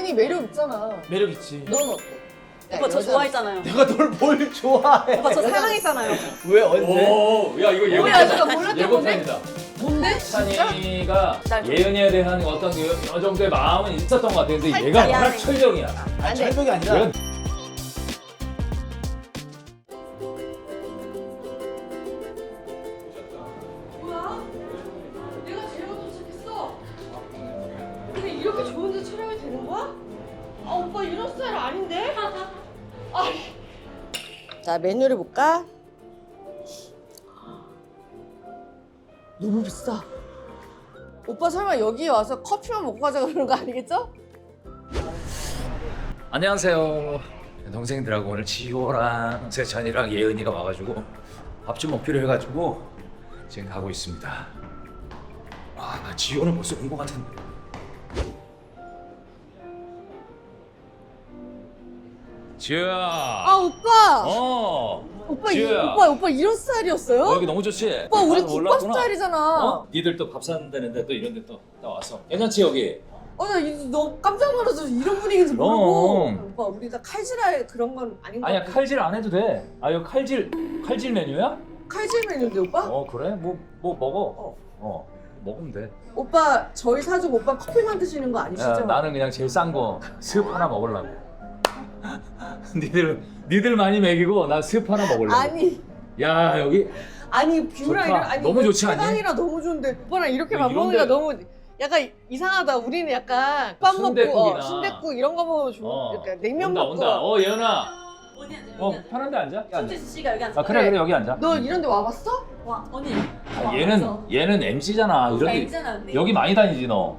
예은이 매력 있잖아. 매력 있지. 넌 어때? 야, 오빠 저 여자- 좋아했잖아요. 내가 널 뭘 좋아해? 오빠 저 사랑했잖아요. 왜 언제? 오, 야 이거 뭐야, 잠깐 몰랐던 건데? 예고편이다. 뭔데? 진짜? 찬이가 날 예은이에 대한 어떤 어느 정도의 마음은 있었던 것 같은데 얘가 워낙 미안해. 철정이야. 아, 철벽이 아니라 얘가 뭐야? 내가 제일 먼저 도착했어. 근데 이렇게 좋은 데 촬영이 되는 거야? 아 오빠 이런 스타일 아닌데? 자 메뉴를 볼까? 너무 비싸. 오빠 설마 여기 와서 커피만 먹고 가자고 그러는 거 아니겠죠? 안녕하세요. 동생들하고 오늘 지호랑 세찬이랑 예은이가 와가지고 밥 좀 먹기로 해가지고 지금 가고 있습니다. 아, 지호는 벌써 온 것 같은데. 지호야. 아 오빠! 오빠 지호야. 오빠 이런 스타일이었어요? 여기 너무 좋지? 오빠 우리 나도 국밥 몰랐구나. 스타일이잖아. 어? 니들 또 밥 사는다는데 또 이런 데 또 왔어. 괜찮지 여기? 너 깜짝 놀라서 이런 분위기인지 모르고. 그럼. 오빠 우리가 칼질할 그런 건 아닌 것 아니야 같아. 칼질 안 해도 돼. 아 이거 칼질 메뉴야? 칼질 메뉴인데 오빠? 어 그래? 뭐 먹어. 먹으면 돼. 오빠 저희 사주고 오빠 커피만 드시는 거 아니시죠? 야, 나는 그냥 제일 싼 거 습 하나 먹으려고. 니들 많이 먹이고 나 습 하나 먹으려고. 야 여기 아니 뷰랑 좋다. 이런 아니 너무 좋지 않니? 세상이라 너무 좋은데 오빠랑 이렇게 밥 이런 먹으니까 데- 너무 약간 이상하다. 우리는 약간 밥 먹고 순댓국이나. 순댓국 이런 거 먹으면 좋은 이렇게 냉면 온다 먹고. 온다. 예은아. 어디 앉아? 편한 데 앉아? 여기 앉아. 손재수 씨가 여기 앉아. 아 그래 여기 앉아. 너 이런 데 와봤어? 와 언니. 아, 얘는 MC잖아. 이런 데 M잖아 언니. 여기 많이 다니지 너.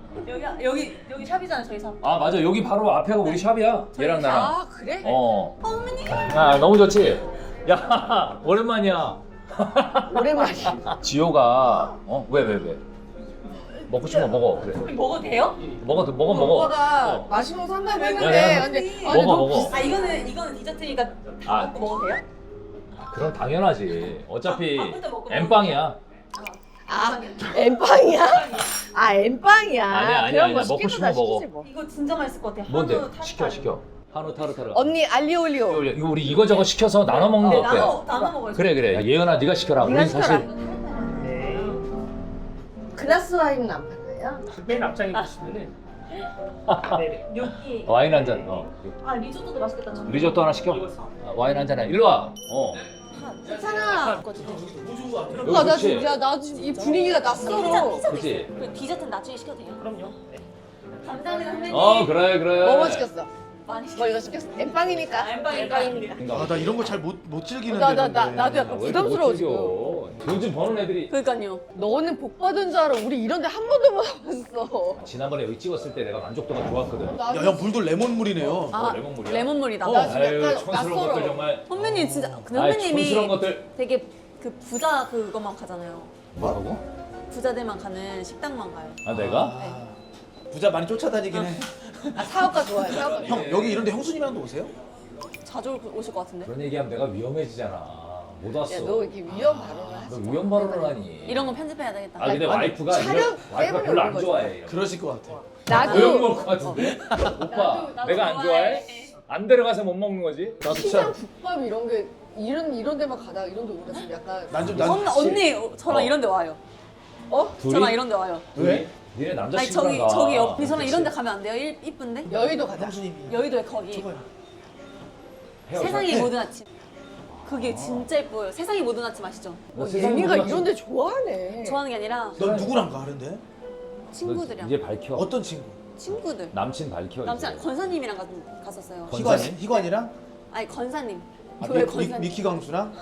여기 샵이잖아 저희 샵. 아 맞아 여기 바로 앞에가 우리 샵이야. 얘랑 나랑. 아 그래? 어머니. 야 너무 좋지? 야 오랜만이야. 오랜만이야. 지호가 왜? 먹고 싶은 거 먹어. 그래. 먹어도 돼요? 먹어. 오빠가 어. 맛있는 거 산다고 야, 했는데 야, 아니 먹어, 너무 먹어. 비싸. 아 이거는 디저트니까 다 아. 먹고 먹어도 돼요? 그럼 당연하지. 어차피 밥부터 먹고 엠빵이야. 아 엠빵이야? 아 엠빵이야. 아니야. 그런 거 먹고 시키면 싶은 다 거 먹어. 시키지 뭐. 이거 진짜 맛있을 것 같아. 뭔데? 한우 시켜. 한우 타르타르. 언니 알리올리오. 이거 우리 이거저거 시켜서 나눠 먹는 거 어때? 나눠 먹어요. 그래. 야, 예은아 네가 시켜라. 네가 우리 시켜라. 사실 그라스 와인은 안 파나요? 맨 앞장에 보시면은 여기. 와인 한 잔. 아 리조또도 맛있겠다. 저. 리조또 하나 시켜. 와인 한 잔. 일로 와. 괜찮아. 여기 오빠 나 좋지? 진짜 나 지금 이 분위기가 낯설어. 그치? 그 디저트는 나중에 시켜도 돼요? 그럼요. 감사합니다 선배님. 그래. 뭐뭐 시켰어? 많이 뭐 이거 시켰어? 엠빵이니까. 엠빵이니까. 아 나 이런 거 잘 못 즐기는데. 나도 약간 부담스러워 지금. 요즘 버는 애들이 그러니까요. 너는 복 받은 줄 알아. 우리 이런 데 한 번도 못 와봤어. 지난번에 여기 찍었을 때 내가 만족도가 좋았거든. 나 야형 물도 레몬물이네요. 아 레몬물이야. 레몬물이다. 나 지금 아유 약간 촌스러운 낯설어. 것들 정말. 선배님 진짜 근데 아이, 선배님이 촌스러운 것들. 되게 그 부자 그것만 가잖아요. 뭐라고? 부자들만 가는 식당만 가요. 아 내가? 부자 많이 쫓아다니긴 해. 아, 사업가 좋아해. 사업가. 형 여기 이런데 형수님이랑도 오세요? 자주 오실 것 같은데. 그런 얘기하면 내가 위험해지잖아. 못 왔어. 야, 너 이렇게 위험 발언을 너 하지 마. 위험 발언을 하니. 이런 건 편집해야 되겠다. 아 근데 아니, 와이프가 촬영 와이프가 때문에 별로 안 오는 좋아해. 이런 거. 그러실 것 같아. 고용 나도 먹을 것 같은데? 오빠 나도 내가 안 좋아해. 좋아해? 안 데려가서 못 먹는 거지? 나도 시장 진짜 국밥 이런 게 이런 데만 가다가 이런 데 오면 좀 약간 언니 저랑 이런 데 와요. 둘이? 저랑 이런 데 와요. 왜? 니네 아니 남자친구랑 가. 저기 옆 저랑 이런 데 가면 안 돼요? 이쁜데? 여의도 가자. 형수님이. 여의도에 거기 저거요. 헤어져. 세상의 모든 아침. 그게 진짜 예뻐요. 세상의 모든 아침 아시죠? 예니가 이런 데 좋아하네. 좋아하는 게 아니라 넌 누구랑 가 하는데? 친구들이랑 이제 밝혀. 어떤 친구? 친구들. 남친 밝혀. 남친 이제. 건사님이랑 갔었어요. 건사님? 희관이랑? 아니 건사님. 아, 교회 건사님. 미키 강수랑?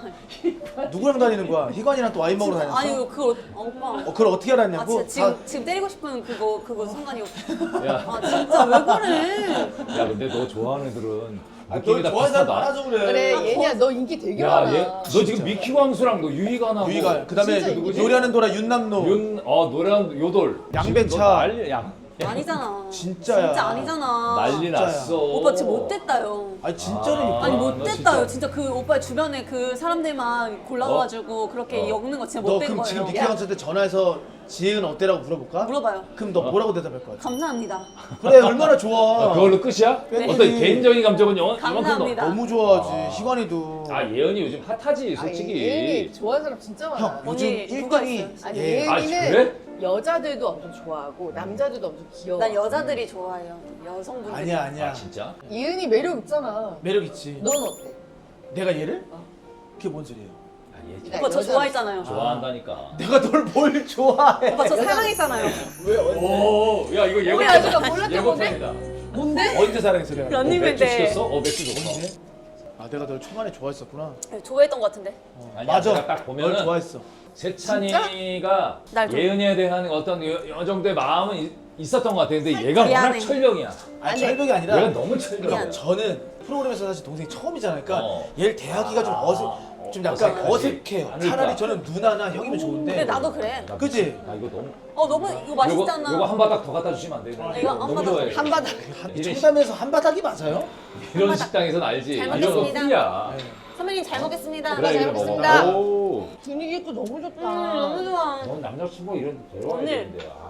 누구랑 다니는 거야? 희관이랑 또 와인 먹으러 다녔어? 아니 그걸 오빠. 그걸 어떻게 아 알았냐고? 진짜 지금 때리고 싶은 그거 순간이 야, 아 진짜 왜 그래? 야 근데 너 좋아하는 애들은 아, 느낌이 다 좋아하는 사람 비슷하다. 많아서 그래. 그래 예니야 너 인기 되게 야, 많아. 얘, 너 지금 미키 광수랑 너 유희관하고 유희관. 그다음에 진짜 누구지? 요리하는 도라 윤남노. 노래한 요돌. 양배차. 지금 너 난리- 양 아니잖아. 진짜야. 진짜 아니잖아. 난리 진짜야. 났어. 오빠 진짜 못됐다요. 아니 진짜라니까. 아니 너 못됐다요. 진짜. 진짜 그 오빠 주변에 그 사람들만 골라가지고 그렇게 엮는 거 진짜 너 못된 그럼 지금 거예요. 니키 형한테 전화해서 지은 어때라고 물어볼까? 물어봐요. 그럼 너 뭐라고 대답할 것 같아? 감사합니다. 그래 얼마나 좋아. 그걸로 끝이야? 네. 어떤 개인적인 감정은 이만큼 감사합니다. 너무 좋아하지. 아. 희관이도. 아 예은이 요즘 핫하지 솔직히. 예은이 좋아하는 사람 진짜 많아. 형 요즘 언니, 누가 1등이 있어요? 아니 예. 아 예은이는 그래? 여자들도 엄청 좋아하고 남자들도 엄청 귀여워. 난 여자들이 좋아해요. 여성분들. 아니야 아니야. 아 진짜? 예은이 매력 있잖아. 매력 있지. 넌 어때? 내가 얘를? 그게 뭔 소리예요? 아, 얘 진짜 오빠 저 여자- 좋아했잖아요. 좋아한다니까. 내가 널 뭘 좋아해? 오빠 저 사랑했잖아요. 왜 언제? 오, 야 이거 예고 우리 아직도 몰랐던 예고편이다. 뭔데? 언제 사랑했어 내가? 런닝맨 맥주 때. 시켰어? 맥주 줬어. 언제? 아 내가 널 초반에 좋아했었구나. 네, 좋아했던 것 같은데. 아니야, 맞아. 내가 딱 보면은 널 좋아했어. 세찬이가 날 좀- 예은이에 대한 어떤 요 정도의 마음은 있었던 것 같아. 근데 얘가 워낙 미안해. 철병이야. 아니 네. 철벽이 아니라 얘가 너무 철병이야. 미안. 저는 프로그램에서 사실 동생이 처음이잖아요. 그러니까 어. 얘를 대하기가 좀 좀 약간 어색하지. 어색해요. 그러니까. 차라리 저는 누나나 형이면 좋은데. 근데 나도 그래. 나 그치? 아 이거 너무 너무 이거 맛있잖아. 요거 한 바닥 더 갖다 주시면 안 돼요? 이거 한 너무 바닥. 좋아해. 한 바닥. 이런 청담에서 한 바닥이 맞아요? 이런 식당에서는 알지. 잘 이런 거 먹겠습니다. 풀이야. 네. 선배님 잘 먹겠습니다. 그래 잘 이래 먹겠습니다. 먹어. 오. 분위기 있고 너무 좋다. 너무 좋아. 넌 남자친구 이런 데 데려와야 언니. 되는데. 아.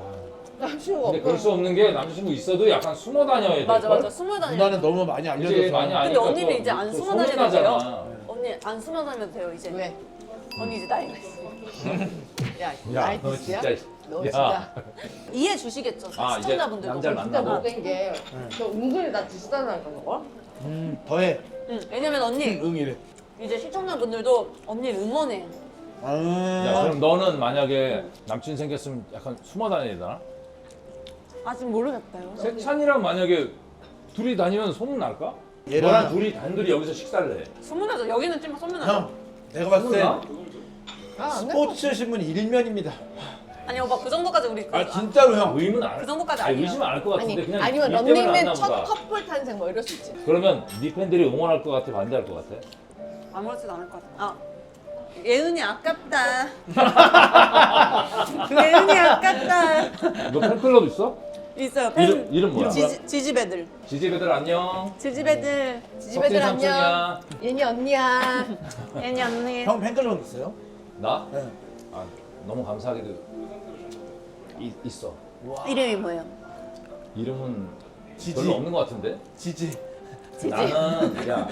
남친구가 근데 그럴 수 없는 게 남자친구 있어도 약간 숨어 다녀야 돼. 맞아 맞아. 숨어 다녀. 누나는 너무 많이 이제 알려줘서. 많이 근데 아니까 언니는 또 이제 안 또 숨어 소문이 다녀도 돼요. 나잖아. 언니 안 숨어 다녀도 돼요 이제. 왜? 언니 이제 나이가 있어. 야, 야, 너 나이트야? 진짜. 너 야. 진짜. 이해해 주시겠죠 아, 이제 시청자분들도. 남자를 진짜 만나고. 못된 게, 너 은근히 나 디스하니까 너가? 더해. 응. 왜냐면 언니 응이래. 이제 시청자분들도 언니를 응원해요. 야, 그럼 너는 만약에 남친 생겼으면 약간 숨어 다녀야 되나? 아직 모르겠다요. 세찬이랑 만약에 둘이 다니면 소문 날까? 얘랑- 너랑 둘이 단둘이 여기서 식사를 해. 소문나죠. 여기는 좀 소문나죠. 형, 내가 봤을 때 소문나? 안 스포츠 신문 일면입니다. 아니 오빠 그 정도까지 우리 아 진짜로 형. 의문 안 그 정도까지 아니, 아니에요. 의심 안 할 것 같은데 아니, 그냥 아니면 일 때문에 안 런닝맨 나보다. 첫 커플 탄생 뭐 이럴 수 있지. 그러면 네 팬들이 응원할 것 같아, 반대할 것 같아? 아무렇지도 않을 것 같아. 아 예은이 아깝다. 예은이 아깝다. 너 팬클럽 있어? 있어요. 이름 뭐야? 지지배들. 지지배들 안녕. 지지배들. 지지배들 석진 안녕. 삼촌이야. 얘니 언니야. 예은이 언니. 형 팬클럽 있어요? 나? 네. 아, 너무 감사하게도 있어. 이름이 뭐예요? 이름은 지지. 별로 없는 것 같은데? 지지. 나는 야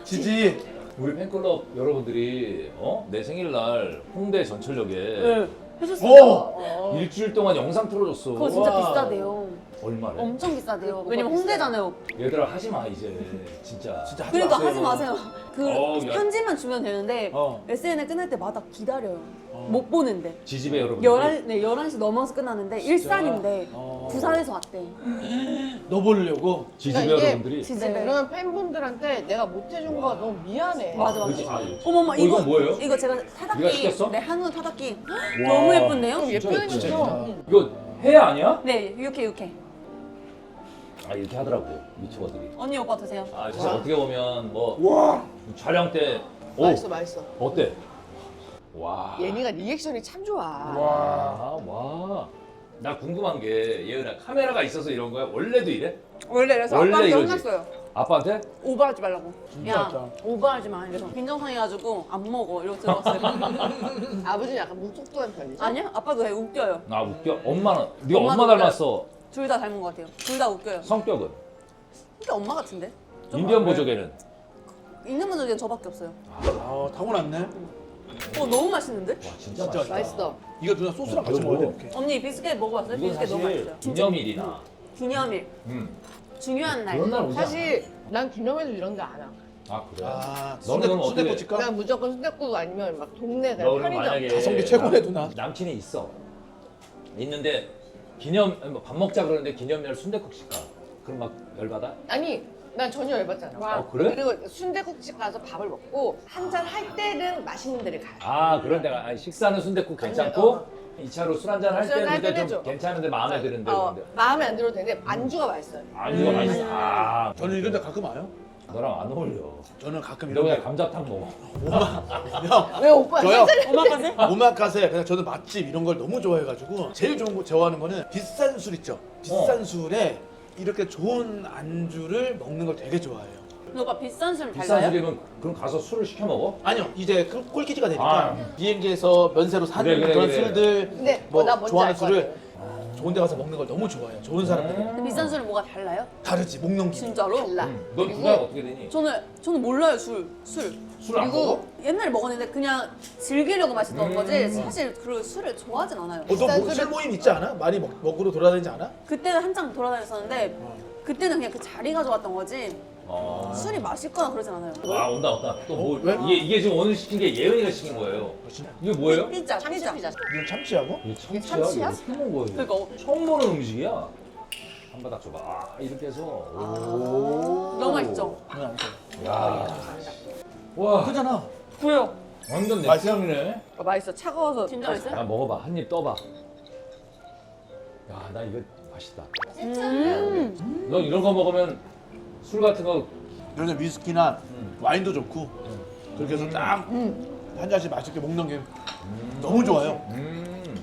지지. 우리 팬클럽 여러분들이 내 생일날 홍대 전철역에 네. 해줬어요. 오. 일주일 동안 영상 틀어줬어. 그거 진짜 우와. 비싸대요. 얼마래? 엄청 비싸대요. 왜냐면 홍대잖아요. 얘들아 하지 마 이제 진짜. 진짜 하지 그러니까 마세요. 하지 마세요. 그 야. 편지만 주면 되는데 어. SNL 끝날 때마다 기다려요. 못 보는데. 지지배 여러분. 11시 넘어서 끝나는데 일산인데 어. 부산에서 왔대. 너 보려고. 지지배 그러니까 이게 여러분들이. 지지배. 그러면 팬분들한테 내가 못 해준 거가 너무 미안해. 맞아 맞아. 그치? 아, 어머머 이건 이거 뭐예요? 이거 제가 네가 타닥기. 시켰어? 네 한우 타닥기. 와. 너무 예쁜데요? 좀 예쁘게 진짜 생겼어. 예쁘다. 이거 해 아니야? 네 이렇게. 아 이렇게 하더라고 유튜버들이. 언니 오빠 드세요. 아 진짜 어떻게 보면 뭐 와. 촬영 때 오, 맛있어, 맛있어. 어때? 와. 얘니가 리액션이 참 좋아. 와. 와. 나 궁금한 게 예은아 카메라가 있어서 이런 거야? 원래도 이래? 원래 그래서 원래 아빠한테 이거지? 혼났어요. 아빠한테? 오버하지 말라고. 진짜 야 같다. 오버하지 마. 이래서 빈정상해가지고 안 먹어. 이러고 들어갔어요. 아버지는 약간 무뚝뚝한 편이죠? 아니요? 아빠도 해 웃겨요. 나 웃겨? 엄마는 네가 엄마도 엄마 웃겨요. 닮았어. 둘 다 닮은 것 같아요. 둘 다 웃겨요. 성격은? 근데 엄마 같은데? 좀 인디언 보조개는? 있는 분들 중에 저밖에 없어요. 아 타고났네. 너무 맛있는데? 와 진짜 진짜 맛있다. 맛있어. 이거 누나 소스랑 같이 이거 먹어야 돼. 뭐? 이렇게. 언니 비스켓 먹어봤어요? 이건 비스켓 너무 사실 맛있어요. 기념일이나 기념일. 중요한 날. 그런 날 오지 사실 난 기념일도 이런 데 안 와. 아 그래? 아 너는 그럼 어떻게 순대국 집가? 그냥 무조건 순댓국 아니면 막 동네 너 그냥 그럼 만약에 편의점. 가성비 최고네, 누나. 남친이 있어. 있는데 밥 먹자 그러는데 기념일 순댓국집 가. 그럼 막 열받아? 아니 난 전혀 열받잖아. 아, 그래? 그리고 순댓국집 가서 밥을 먹고 한잔 할 때는 맛있는 데를 가요. 아 그런 데가 아니, 식사는 순댓국 괜찮고 2차로 술 한잔 할 술 한잔 할 때는 때는 좀 좀- 괜찮은데 마음에 드는데 어, 그런데 마음에 안 들어도 되는데 안주가 맛있어요. 안주가 맛있어. 아 저는 이런 데 가끔 와요. 너랑 안 어울려. 저는 가끔 너 이런 그냥 게 감자탕 먹어. 형 왜 오빠 저요 오마카세? 오마카세 그냥 저는 맛집 이런 걸 너무 좋아해가지고 제일 좋아하는 거는 비싼 술 있죠. 비싼 술에 이렇게 좋은 안주를 먹는 걸 되게 좋아해요. 근데 오빠 비싼 술 비싼 달라요? 술이면 그럼 가서 술을 시켜 먹어? 아니요 이제 꼴기지가 되니까 아. 비행기에서 면세로 사는 그래, 그런 그래. 술들 근데 뭐 나 뭔지 좋아하는 알 것 술을 같아. 좋은 데 가서 먹는 걸 너무 좋아해요. 좋은 사람들이 근데 비싼 술은 뭐가 달라요? 다르지 먹는 게 진짜로? 달라. 넌 분량 어떻게 되니? 저는 몰라요 술. 술 안 그리고 먹어? 옛날에 먹었는데 그냥 즐기려고 마셨던 거지 사실 그 술을 좋아하진 않아요. 너술 모임 있지 않아? 많이 먹으러 돌아다니지 않아? 그때는 한창 돌아다녔었는데 그때는 그냥 그 자리가 좋았던 거지 어. 술이 맛있거나 그러진 않아요. 아 온다. 또 뭐 왜? 이게 지금 오늘 시킨 게 예은이가 시킨 거예요. 이게 뭐예요? 피자. 참치 피자. 이건 참치하고? 이게 참치야? 이게 처음 먹어요. 그러니까 처음 보는 음식이야. 한 바닥 줘봐. 아 이렇게 해서. 오. 너무 맛있죠? 그냥 이거. 야. 와. 크잖아. 보여. 완전 내 맛있어? 취향이네. 맛있어. 차가워서. 진짜 맛있어요? 야 먹어봐. 한 입 떠봐. 야 나 이거 맛있다. 넌 이런 거 먹으면 술 같은 거 그래서 위스키나 와인도 좋고 그렇게 해서 딱 한 잔씩 맛있게 먹는 게 너무 좋아요.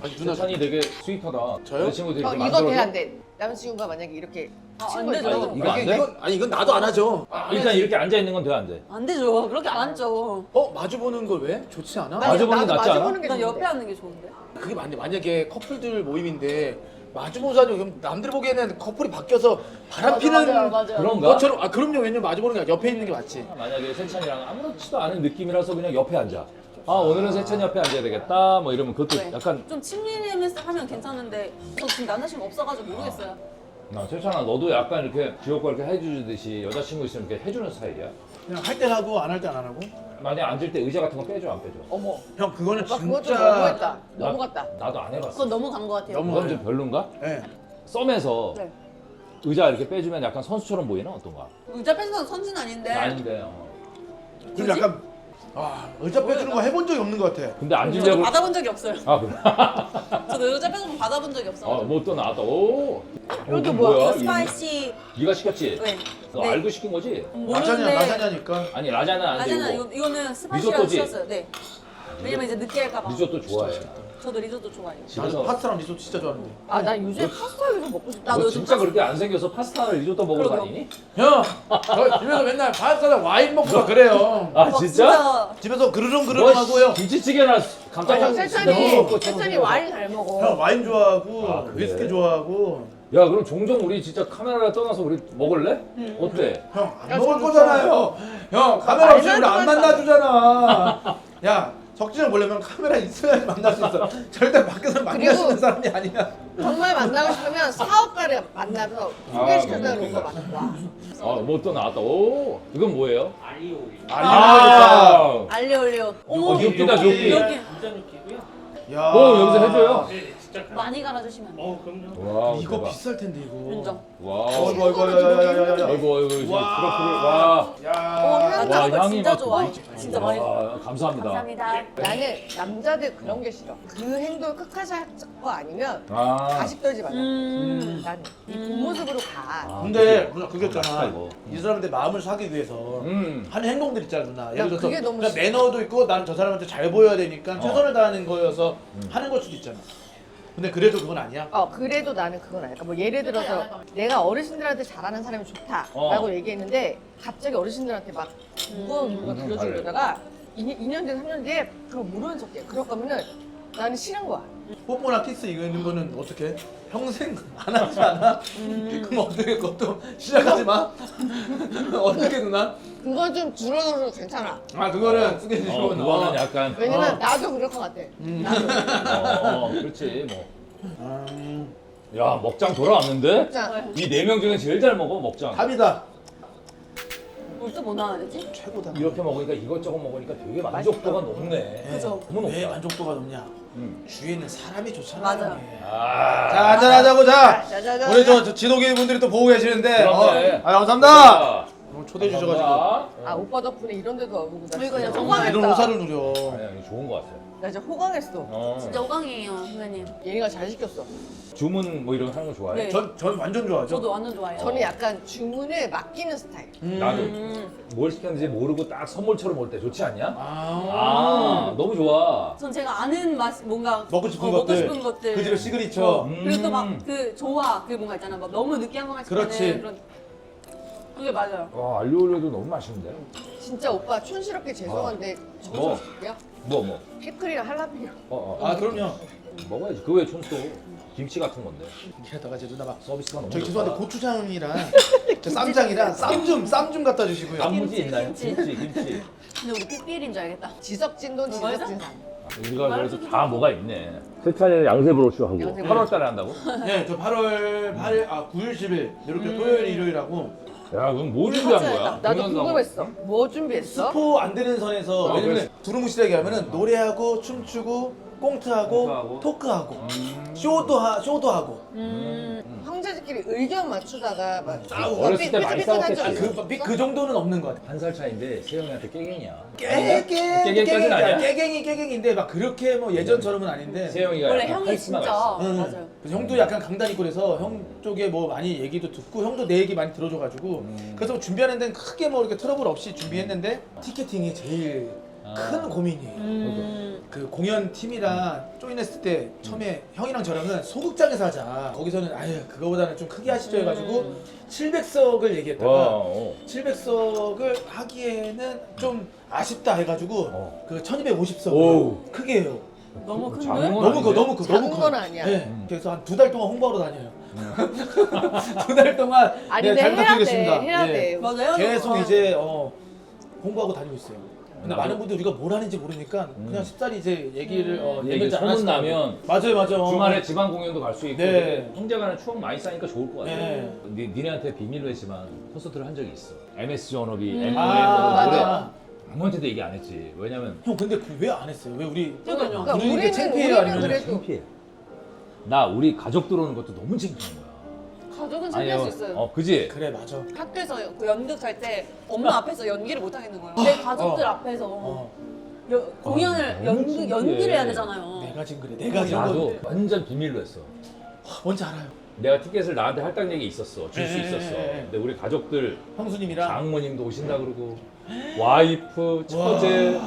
아니, 누나 세찬이 되게 스윗하다. 저요? 여자친구들이 이렇게 이거 만들어줘? 돼 안 돼? 남자친구가 만약에 이렇게 안 친구가 되죠. 있어. 이거 안 돼? 이건 나도 안 하죠. 일단 이렇게 앉아 있는 건 돼 안 돼? 안 되죠. 그렇게 안 앉죠. 마주 보는 걸 왜? 좋지 않아? 마주 보는 게 낫지 않아? 마주보는 게 난 좋은데. 옆에 앉는 게 좋은데. 그게 맞네. 만약에 커플들 모임인데 마주 보자니 그럼 남들 보기에는 커플이 바뀌어서 바람 피는 맞아요. 그런가? 것처럼 그럼요. 왜냐면 마주 보는 게 아니라 옆에 있는 게 맞지. 만약에 세찬이랑 아무렇지도 않은 느낌이라서 그냥 옆에 앉아. 아 오늘은 세찬이 옆에 앉아야 되겠다. 뭐 이러면 그것도 네. 약간 좀 친밀하면서 하면 괜찮은데 저 지금 남자친구 없어가지고 모르겠어요. 세찬아 너도 약간 이렇게 지옥과 이렇게 해주듯이 여자친구 있으면 이렇게 해주는 스타일이야? 그냥 할 땐 하고 안 할 땐 안 하고. 만약 앉을 때 의자 같은 거 빼줘 안 빼줘? 어머. 형 그거는 오빠 그거 좀 진짜 너무했다. 넘어갔다. 나도 안 해봤어. 그건 너무 간 것 같아요. 너무- 그건 좀 별론가? 예. 썸에서 네. 의자 이렇게 빼주면 약간 선수처럼 보이나 어떤가? 의자 뺏어서 선수는 아닌데. 아닌데. 좀 약간 의자 빼주는 거 해본 적이 없는 것 같아. 근데 저도 앉으려고. 받아본 적이 없어요. 아 그래? 저도 의자 뺏어서 받아본 적이 없어요. 뭐 또 나왔다. 오. 이것도 뭐야? 뭐야? 이거 스파이시. 네가 시켰지? 네. 너 네. 알고 시킨 거지? 모르는데. 라자냐니까. 아니 라자는 안 돼. 라자나 이거. 이거는 스파이시라고 리조또지? 시켰어요. 네. 왜냐면 이제 느끼할까봐. 리조또 좋아해. 저도 리조또 좋아해요. 나도 집에서 파스타랑 리조또 진짜 좋아하는데. 나 요새 파스타 요새 먹고 싶다. 나도 너 요즘 진짜 파스타- 그렇게 안 생겨서 파스타를 리조또 먹으러 그러게요. 다니니? 형, 저 집에서 맨날 파스타랑 와인 먹고 막 그래요. 아 막 진짜? 집에서 그르렁 하고요. 김치찌개나 감자탕 세찬이 와인 잘 먹어. 형 와인 좋아하고 아, 그래? 위스키 좋아하고. 야 그럼 종종 우리 진짜 카메라를 떠나서 우리 먹을래? 어때? 형 안 야, 먹을 저 거잖아요. 형 카메라 없이 우리 안 말도 안 만나주잖아. 야 석진을 보려면 카메라 있어야지 만날 수 있어. 절대 밖에서 만날 수 그리고- 있는 사람이 아니야. 정말 만나고 싶으면 사업가를 만나서 소개시켜서 그런 거 맞아. 아뭐 또 나왔다. 오 이건 뭐예요? 아, 알리올리오. 어머, 엽기다 엽기. 이렇게 야. 오 여기서 해줘요? 많이 갈아주시면 돼요. 와 이거 대박. 비쌀 텐데 이거. 인정. 와 아이고 아이고 야야야야야. 아이고 이제 와. 트러플을 와. 야. 나 와, 그거 향이 진짜 막- 좋아해. 진짜 많이. 와, 감사합니다. 감사합니다. 나는 남자들 그런 게 싫어. 그 행동 끝까지 할 거 아니면 아. 가식 떨지 말라. 나는 이 음. 본 모습으로 가. 아, 근데 그치. 누나 그게 맛있다, 있잖아. 이거. 이 사람한테 마음을 사기 위해서 하는 행동들 있잖아 누나. 예를 들어서 그게 너무 그냥 싫어. 매너도 있고 나는 저 사람한테 잘 보여야 되니까 최선을 다하는 거여서 하는 걸 수도 있잖아. 근데 그래도 그건 아니야. 그래도 나는 그건 아닐까. 뭐 예를 들어서 내가 어르신들한테 잘하는 사람이 좋다라고 얘기했는데 갑자기 어르신들한테 막 무거운 물건 들려주려다가 2년 뒤 3년 뒤에 그거 모르는 척해. 그럴 거면은 나는 싫은 거야. 뽀뽀나 키스 이거 있는 거는 어떻게? 평생 안 하지 않아? 그럼 어떻게 그것도 시작하지 마. 어떻게 누나? 그건 좀 줄어들어도 괜찮아. 아 그거는 스케줄로 그거는 약간 왜냐면 나도 그럴 것 같아. 나도. 그렇지 뭐. 야 먹장 돌아왔는데? 진짜. 이 4명 중에 제일 잘 먹어 먹장. 답이다. 우리 또뭐 나와야 되지? 최고다. 이렇게 먹으니까 이것저것 먹으니까 되게 만족도가 높네. 그죠. 너무 왜 높다. 만족도가 높냐? 주위에 있는 사람이 좋잖아. 맞아요. 아. 자 한잔하자고 자. 자자자. 우리 저 지도계 분들이 또 보고 계시는데. 그렇네. 감사합니다. 오늘 초대해 주셔가지고. 감사합니다. 오빠 덕분에 이런 데도 와보고 나 이거 진짜 정말 이런 오사를 누려. 아니, 좋은 거 같아요. 나 진짜 호강했어. 진짜 호강이에요, 선배님. 예린이가 잘 시켰어. 주문 뭐 이런 거 하는 거 좋아해? 네. 전 완전 좋아하죠. 저도 완전 좋아해요. 저는 약간 주문을 맡기는 스타일. 나도 뭘 시켰는지 모르고 딱 선물처럼 올 때 좋지 않냐? 아, 너무 좋아. 전 제가 아는 맛 뭔가 먹고 싶은 먹고 것들. 싶은 것들. 그 집의 시그니처. 그리고 또 막 그 좋아 그 뭔가 있잖아. 막 너무 느끼한 것만 시키는 그렇지. 그런. 그게 맞아요. 와 알리올리오도 너무 맛있는데? 진짜 오빠 촌스럽게 죄송한데 뭐? 저야 뭐? 피클이랑 할라피뇨. 아, 그럼요. 먹어야지. 그 왜 촌또 김치 같은 건데. 게다가 제 누나 막 서비스가 너무 저기 좋다. 죄송한데 고추장이랑 쌈장이랑 쌈 좀 갖다 주시고요. 단무지 있나요? 김치. 김치. 근데 우리 PPL인 줄 알겠다. 지석진돈 지석진산. 우리가 그래도 다 뭐가 있네. 세찬이는 양세 브로슈 하고 양세 8월 달에 한다고? 네, 저 8월 8일, 9일, 10일 이렇게 토요일, 일요일하고 야, 그럼 뭐 준비한 거야? 나도 공연도 하고. 궁금했어. 뭐 준비했어? 스포 안 되는 선에서 왜냐면 그래. 두루뭉실하게 하면은 노래하고 춤추고 꽁트하고 꽁트하고. 토크하고 쇼도 하고 형제들끼리 의견 맞추다가 막 싸우고. 어렸을 때 많이 싸웠겠지. 그 정도는 없는 것 같아. 한 살 차인데 세영이한테 깨갱이야. 깨갱이까지는 아니야? 깨갱인데 막 그렇게 뭐 예전처럼은 아닌데. 세영이가 원래 약간 형이 카리스마가 진짜 있어. 응. 맞아요. 그래서 형도 약간 강단 있고 그래서 형 쪽에 뭐 많이 얘기도 듣고 형도 내 얘기 많이 들어줘가지고 그래서 준비하는 데는 크게 뭐 이렇게 트러블 없이 준비했는데 티켓팅이 제일 큰 고민이에요. 그 공연 팀이랑 조인했을 때 처음에 형이랑 저랑은 소극장에서 하자. 거기서는 아유 그거보다는 좀 크게 하시죠 해가지고 700석을 와, 얘기했다가 700석을 하기에는 좀 아쉽다 해가지고 그 1250석을 오. 크게 해요. 너무 큰데? 장난 너무 커, 아닌데? 너무 커, 작은 너무 커. 건 아니야. 네. 그래서 한 2달 동안 홍보하러 다녀요. 2달 동안 아니, 네, 근데 잘 해야 부탁드리겠습니다. 돼, 해야 예. 돼. 맞아요. 계속 이제 홍보하고 다니고 있어요. 근데 나도- 많은 분들이 우리가 뭘 하는지 모르니까 그냥 쉽사리 이제 얘기를 이게 내밀지 소문 않았어요. 나면 맞아요. 주말에 지방 공연도 갈 수 있고 네. 되게 형제간에 추억 많이 쌓이니까 좋을 것 같아. 네. 니네한테 비밀로 했지만 콘서트를 한 적이 있어. MS 전업이 MOM 아, 노래 맞아. 아무한테도 얘기 안 했지. 왜냐면 형 근데 그 왜 안 했어요? 왜 우리 그러니까 우리는 이게 창피해요, 우리는 아니면 그래도 창피해. 나 우리 가족 들어오는 것도 너무 창피한 거야. 가족은 챙길 수 있어요. 그지? 그래 맞아. 학교에서 그 연극 할 때 엄마 앞에서 연기를 못 하겠는 거예요. 내 가족들 앞에서 공연을 너무 창피해. 연기를 해야 되잖아요. 내가 지금 그래. 내가 지금 나도 완전 비밀로 했어. 뭔지 알아요. 내가 티켓을 나한테 할당력이 있었어. 줄 수 네, 있었어. 네, 네. 근데 우리 가족들 형수님이랑 장모님도 오신다 그러고 와이프, 처제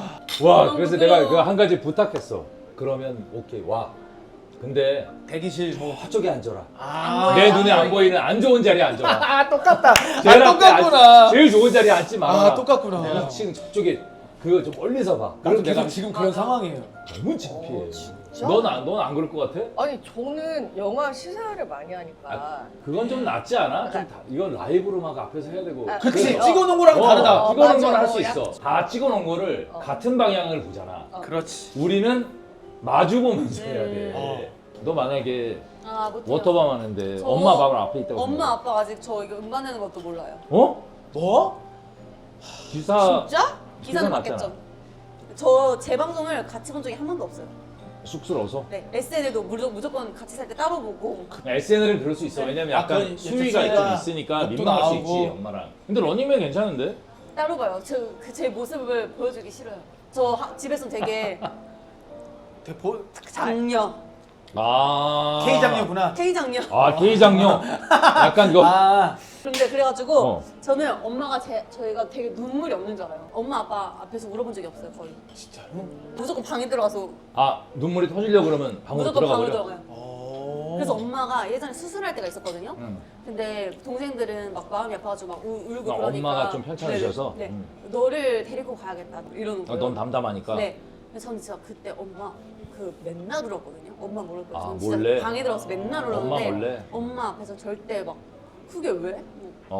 와 그래서 내가 그 한 가지 부탁했어. 그러면 오케이 와. 근데 대기실 뭐 저쪽에 앉아라. 아, 내 눈에 안 보이는 안 좋은 자리에 앉아라. 아 똑같다. 제일 아 앞에 똑같구나. 제일 좋은 자리에 앉지 마. 아 똑같구나. 내가 지금 저쪽에 그거 좀 멀리서 봐. 나도 그래서 계속 내가 지금 그런 상황이에요. 너무 창피해. 진짜? 넌 안 그럴 것 같아? 아니 저는 영화 시사를 많이 하니까 그건 좀 낫지 않아? 좀 이건 라이브로 막 앞에서 해야 되고. 아, 그치 그래서- 찍어놓은 거랑 다르다. 찍어놓은 맞아. 건 할 수 있어. 다 찍어놓은 거를 같은 방향을 보잖아. 그렇지. 우리는 마주 보면서 해야 돼. 어. 너 만약에 아, 못해요. 워터밤 하는데 저 엄마 방 앞에 있다고 엄마 생각해. 아빠 아직 저 이거 음반 내는 것도 몰라요. 어? 뭐? 기사 진짜? 기사는 났잖아. 맞겠죠. 저 제 방송을 같이 본 적이 한 번도 없어요. 쑥스러워서? 네, SNL도 무조건 같이 살 때 따로 보고. SNL은 그럴 수 있어. 왜냐면 아, 약간 그건 수위가 좀 수위가 있으니까 욕도 민망할 수 나오고. 있지 엄마랑. 근데 러닝맨 괜찮은데? 따로 봐요. 제 모습을 보여주기 싫어요. 집에서 되게 대포 장녀, 아 K 장녀구나. K 장녀. 아 K 장녀. 약간 그거. 아 근데 그래가지고 어. 저는 엄마가 저희가 되게 눈물이 없는 줄 알아요. 엄마 아빠 앞에서 울어본 적이 없어요 거의. 진짜로? 무조건 방에 들어가서 아 눈물이 터지려고 그러면 방으로 무조건 들어가 방으로 버려. 들어가요. 어. 그래서 엄마가 예전에 수술할 때가 있었거든요. 응. 근데 동생들은 막 마음이 아파가지고 막 울고 아, 그러니까 엄마가 좀 편찮으셔서? 네, 네. 음. 너를 데리고 가야겠다 이러는 거예요. 넌 담담하니까. 네. 근데 저는 진짜 그때 엄마 맨날 울었거든요. 엄마 모를 거예요. 아, 저는 진짜 몰래? 방에 들어가서 맨날 엄마 울었는데 몰래? 엄마 앞에서 절대 막 그게 왜?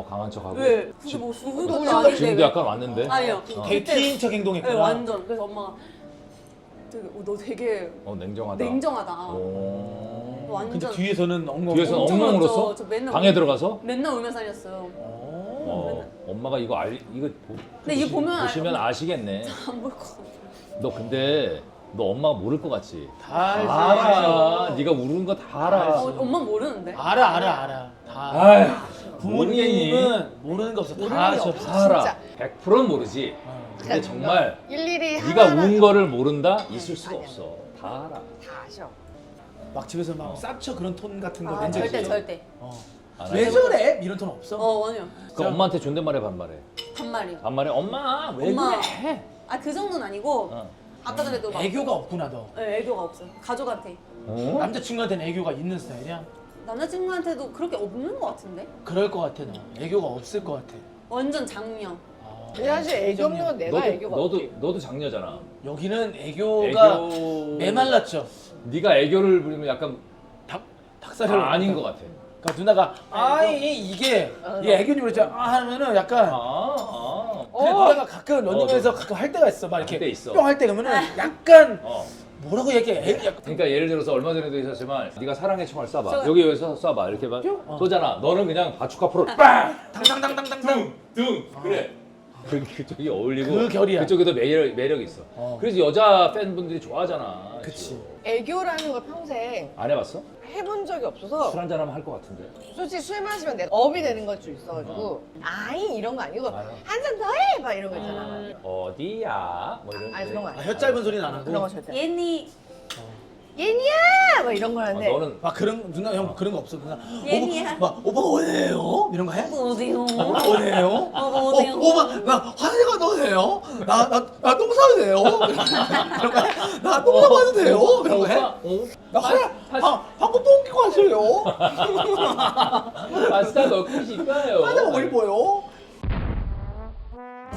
강한 척하고. 왜? 그게 뭐 죽은 것도 지금도 아닌데 지금도 왜? 약간 왔는데. 아니요. 되게 그때- T인 척 네, 행동했구나. 완전. 그래서 엄마가 되게 너 되게 냉정하다. 냉정하다. 오. 완전 근데 뒤에서는 엉엉. 뒤에서는 엄청 엉엉으로서 울었죠. 저 맨날 방에 들어가서. 맨날 울면서 살렸어요. 엄마가 이거 근데 이거 보면 보시면 아시겠네. 안 볼 것 같아. 너 근데 너 엄마가 모를 것 같지? 다 알지. 알아. 네가 울은 거 다 알아. 엄마 모르는데. 알아. 다. 아휴. 부모님은 모르는 거 없어. 다 모르는 게 아셔. 없어. 다 알아. 진짜. 100%는 모르지. 근데 그러니까 정말 일일이 네가 하나하나 운 거를 모른다? 있을 수가 아니야. 없어. 다 알아. 다 아셔. 막 집에서 막 쌉쳐 그런 톤 같은 거 아, 낸 적 절대 있어? 절대. 왜 저래? 이런 톤 없어? 아니요. 그 엄마한테 존댓말해 반말해. 반말이. 반말해. 엄마 왜 엄마. 그래? 아 그 정도는 아니고 어. 아까 전에도 막 애교가 없구나 너. 네, 애교가 없어요. 가족한테. 어? 남자친구한테는 애교가 있는 스타일이야? 남자친구한테도 그렇게 없는 것 같은데? 그럴 것 같아 너. 애교가 없을 것 같아. 완전 장녀. 근데 사실 애교 없는 건 내가 애교가 없지. 너도 장녀잖아. 여기는 애교가 메말랐죠. 네가 애교를 부리면 약간 닭살을 아닌 것 같아. 그러니까 누나가 이게 얘 애교님 그랬잖아 하면은 약간 근데 누나가 가끔 런닝맨에서 가끔 할 때가 있어 막 할 때 이렇게 있어. 뿅 할 때 그러면은 약간 어. 뭐라고 얘기해 약간 그러니까 예를 들어서 얼마 전에도 있었지만 네가 사랑의 총알 쏴봐. 여기서 쏴봐. 이렇게 봐. 쏘잖아. 너는 그냥 바축 앞으로 빵! 당당당당당당 둥! 그래. 그쪽이 어울리고 그 결이야. 그쪽에도 매력이 있어. 그래서 여자 팬분들이 좋아하잖아. 그치. 애교라는 걸 평생 안 해봤어? 해본 적이 없어서 술 한잔 하면 할 것 같은데. 솔직히 술 마시면 내가 업이 되는 것 좀 있어가지고 아이 이런 거 아니고 맞아. 한 잔 더 해! 막 이런 거 있잖아. 어디야? 뭐 이런. 아니 그런 거 아, 아니야. 혀 짧은 소리는 안 하고 그런 거 절대. 얘니 얘니야! 막 이런 거 하는데 너는 막 그런 누나 형 그런 거 없어 누나 얘니야. 오빠 어디에요? 이런 거 해? 어디요? 어디에요? 어디요? 오빠 나 화장실 가도 돼요? 나똥 싸도 돼요? 이런 거 해? 나똥 싸도 돼요? 이런 거 해? 나 방금 똥 끼고 왔어요. 파스타 넣고 싶어요. 하나 먹고 싶어요.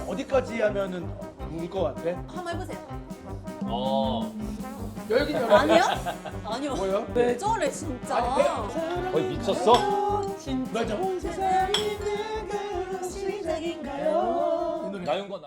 어디까지 하면은 울 것 같아? 한번 해보세요. 열기는 아니요? 아니요. 뭐요? 왜 저래 진짜? 거의 미쳤어? 진짜. 맞아. 세상이 내가 시작인가요? 이 노래. 나윤건